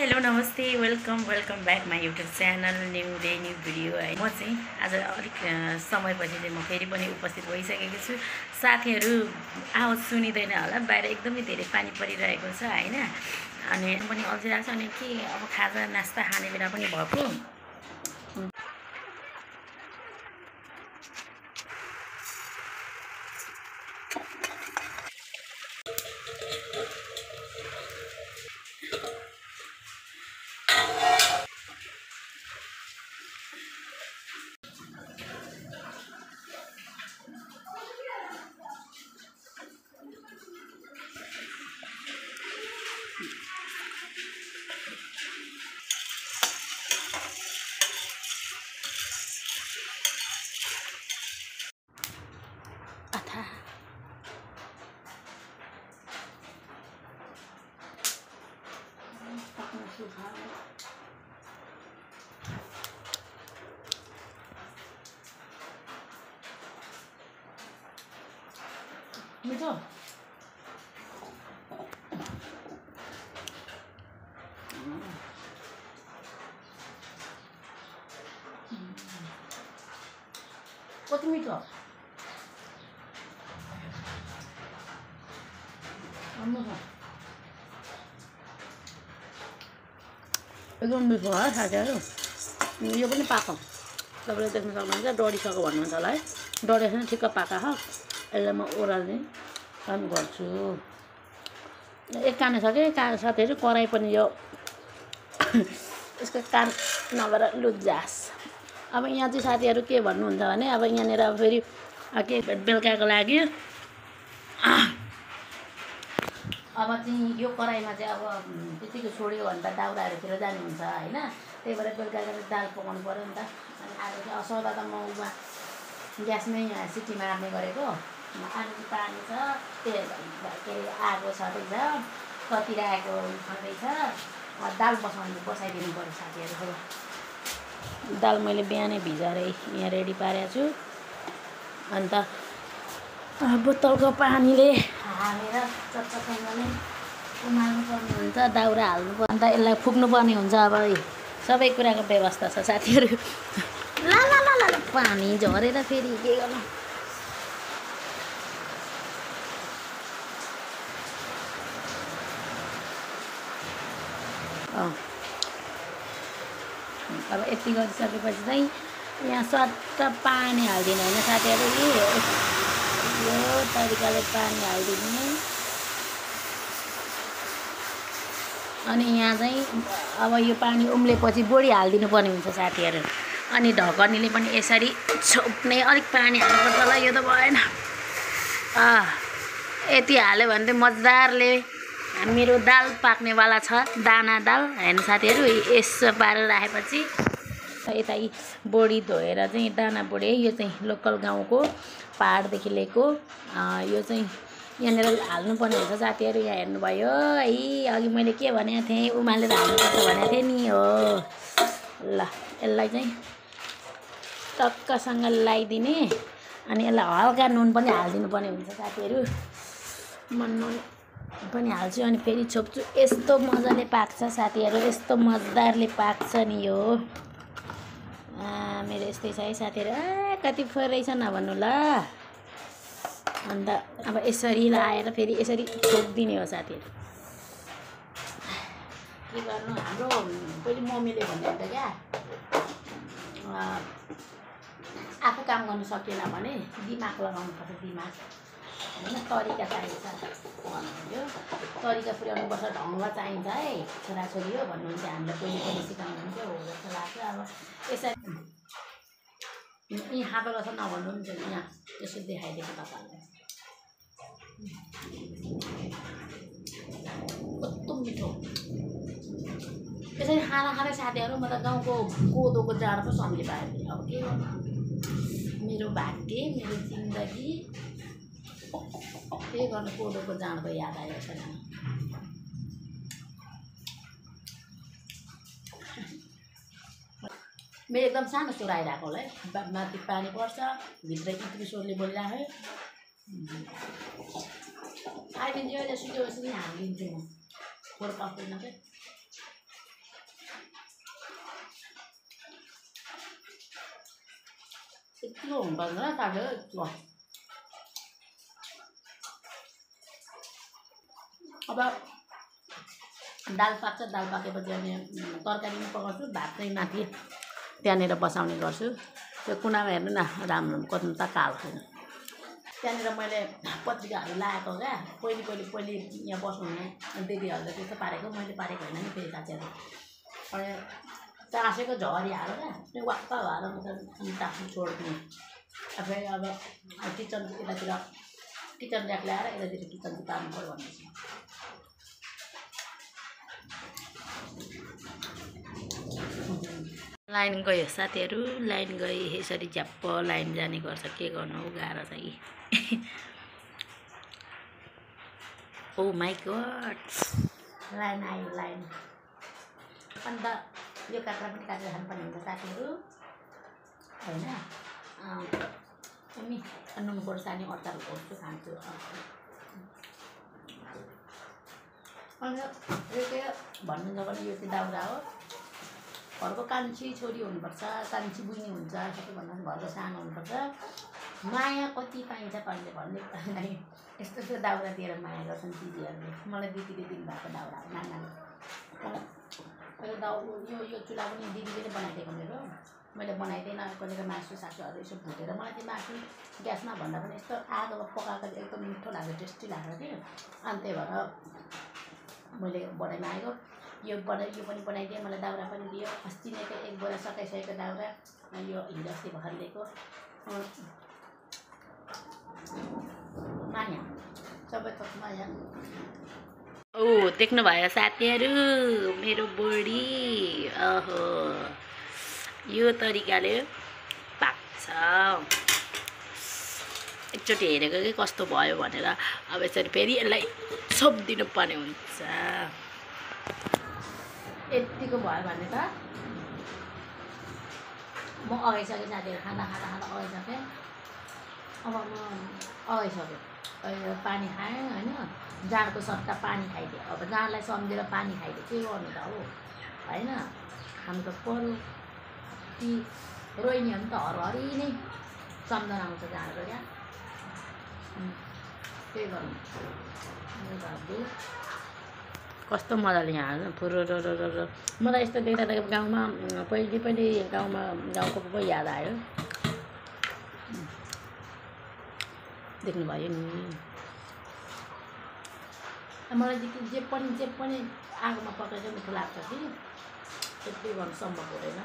Hello नमस्ते welcome back my YouTube channel new day new video है। म चाहिँ आज अलिक समयपछि चाहिँ म फेरि पनि उपस्थित भइसकेको छु। साथीहरू आवाज सुनिँदैन होला, बाहिर एकदमै धेरै पानी परिरहेको छ हैन। अनि पनि अल्झिरहेको छ। अनि के अब खाजा नास्ता खाने बेला पनि भएको। मिठो कति मिठो एकदम मिठो है साथीहरू। यो पनि पाको तपाईँले देख्न सक्नुहुन्छ। डढिसक्यो भन्नुहुन्छ होला है। डढेको छैन, ठिक्क पाका हो। यसलाई म ओह्राल्ने काम गर्छु। एक काने छ कि साथीहरू, कराई पनि यो यसको कान नभएर लुजास। अब यहाँ चाहिँ साथीहरू के भन्नुहुन्छ भने, अब यहाँनिर अब फेरि के बेलुकाको लागि अब चाहिँ यो कराईमा चाहिँ अब त्यतिको छोड्यो भने त दाउराहरूतिर जानुहुन्छ हैन। त्यही भएर बेलुकाको दाल पकाउनु पऱ्यो नि त। अनि आज चाहिँ सौदा त म उमा ग्यासमै सिटी मार्ने गरेको। आलु चाहिँ पानी छ, के अरे आगो छँदैछ, कति राखेको छँदैछ। दाल बसाइदिनु पऱ्यो साथीहरू। दाल मैले बिहानै भिजाएर यहाँ रेडी पारेको छु। अन्त बोतलको पानीले हालेर चटचटसँगले उमाल्नु पर्ने हुन्छ, दाउरा हाल्नु पर्छ। अन्त यसलाई फुक्नु पर्ने हुन्छ। अब सबै कुराको व्यवस्था छ साथीहरू। ला ला ला ला पानी झरेर फेरि के गर्नु। अब यति गरिसकेपछि चाहिँ यहाँ सट्ट पानी हालिदिनु होइन साथीहरू। यो तरिकाले पानी हालिदिने। अनि यहाँ चाहिँ अब यो पानी उम्लेपछि बोडी हालिदिनु पर्ने हुन्छ साथीहरू। अनि ढकनीले पनि यसरी छोप्ने। अलिक पानी हाल्नुपर्छ होला, यो त भएन। यति हाल्यो भने चाहिँ मजाले मेरो दाल पाक्नेवाला छ। दाना दाल होइन साथीहरू। यसो पारेर राखेपछि यता बोडी धोएर चाहिँ दाना बोडी, यो चाहिँ लोकल गाउँको पहाडदेखि ल्याएको। यो चाहिँ यहाँनिर हाल्नुपर्ने हुन्छ साथीहरू। यहाँ हेर्नुभयो है, अघि मैले के भनेको थिएँ, उमालेर हाल्नुपर्छ भनेको थिएँ नि हो। ल यसलाई चाहिँ टक्कसँग लगाइदिने। अनि यसलाई हल्का नुन पनि हालिदिनु पर्ने हुन्छ साथीहरू। म नुन पनि हाल्छु अनि फेरि छोप्छु। यस्तो मजाले पाक्छ साथीहरू, यस्तो मजाले पाक्छ नि यो। मेरो यस्तै छ है साथीहरू। कति फोहोर रहेछ नभन्नु ल। अन्त अब यसरी लाएर फेरि यसरी छोपिदिने हो साथीहरू। के गर्नु, हाम्रो पहिले मम्मीले भन्नुहुन्छ क्या, आफू काम गर्नु सकिएन भने दिमाग लगाउनु पर्छ। दिमाग होइन, तरिका चाहिन्छ भन्नुहुन्थ्यो। तरिका पुर्याउनुपर्छ, ढङ्ग चाहिन्छ है छोराछोरी हो भन्नुहुन्थ्यो। हामीलाई पहिले पनि सिकाउनुहुन्थ्यो। हो जस्तो लाग्छ। अब यसरी यी हातो रहेछ नभन्नुहुन्छ। यहाँ यसो देखाइदिएको तपाईँलाई कस्तो मिठो। यसरी खाँदा साथीहरू म त गाउँको कोदोको जाँड पो सम्झि पाएँ। अब के गर्नु, मेरो भाग्य, मेरो जिन्दगी। के गर्नु, कोदोको जाँडको याद आयो छैन। मेरो एकदम सानो चोर आइरहेको होला है। माथि पानी पर्छ, भित्र इत्री स्वरले बोलिरहेको। आइदिन्छु जसरी हालिदिन्छु म। फोहोर पाउँदैन क्या। यत्तिको हुनुपर्दैन तातो यत्तिको अब दाल पाक्छ दाल पाकेपछि अनि तरकारी पनि पकाउँछु भात चाहिँ माथि त्यहाँनिर बसाउने गर्छु त्यो कुनामा हेर्नु न राम्रो कति त कालो छैन त्यहाँनिर मैले पत्रिकाहरू लगाएको क्या पहिले यहाँ बस्नुहुने दिदीहरूले त्यस्तो पारेको मैले पारेको होइन नि फेरि साथीहरू अनि चासेको झरी हाल्यो क्या त्यो वाक्क हाल्यो म त टाँस्नु छोड्दिनँ फेरि अब किचन यतातिर किचन ऱ्याक ल्याएर यतातिर किचन तार्नु पऱ्यो भन्दैछ लाइन गयो साथीहरू लाइन गई यसरी झ्याप्प लाइन जाने गर्छ के गर्नु गाह्रो छ कि ओ माई गड लाइन आयो लाइन अन्त यो काँक्रा पनि काटेर खानुपर्ने हुन्छ साथीहरू होइन अनि नुन खोर्सानी अचार खोर्छु खान्छु अन्त यो चाहिँ भन्नुहुन्छ भने यो चाहिँ दाउरा हो घरको कान्छी छोरी हुनुपर्छ कान्छी बुझ्ने हुन्छ सबैभन्दा घरको सानो हुनुपर्छ माया कति पाइन्छ भन्ने यस्तो यस्तो दाउरा दिएर माया गर्छन् दिदीहरूले मलाई दिदीले दिनुभएको दाउरा नाना यो चुल्हा पनि दिदीले नै बनाइदिएको मेरो मैले बनाइदिएन कतिको मासु सासुहरू यसो भुटेर मलाई त्यो मासु ग्यासमा भन्दा पनि यस्तो आगोमा पकाएको एकदम मिठो लाग्यो टेस्टी लाग्यो कि अनि त्यही भएर मैले बनाइमागेको यो पनि बनाइदिएँ मलाई दाउरा पनि दियो अस्ति नै एक बोरा सकाइसकेको दाउरा यो हिजो अस्ति भर्खर लिएको माया सबै थोक माया ओ देख्नुभयो साथीहरू मेरो बुढी ओहो यो तरिकाले पाक्छ एकचोटि हेरेको कि कस्तो भयो भनेर अब यसरी फेरि यसलाई छोपिदिनु पर्ने हुन्छ यतिको भयो भने त म अगाइसकेँ साथीहरू खाना अगाइसकेँ अब म अगाइसकेँ पानी खाएँ होइन जाँडको सट्टा पानी खाइदिएँ अब जाँडलाई सम्झेर पानी खाइदिएँ के गर्नु त हो होइन हामी त पऱ्यो ती रोहिणीहरू त हरहरी नै सम्झना आउँछ जाँडको क्या त्यही गर्नु कस्तो मजाले यहाँ फुरो मलाई यस्तो देख्दा गाउँमा पहिले गाउँको पो याद आयो देख्नुभयो नि मलाई जे पनि आगोमा पकाएको मिठो लाग्छ कि त्यति गर्नु सम्भव हुँदैन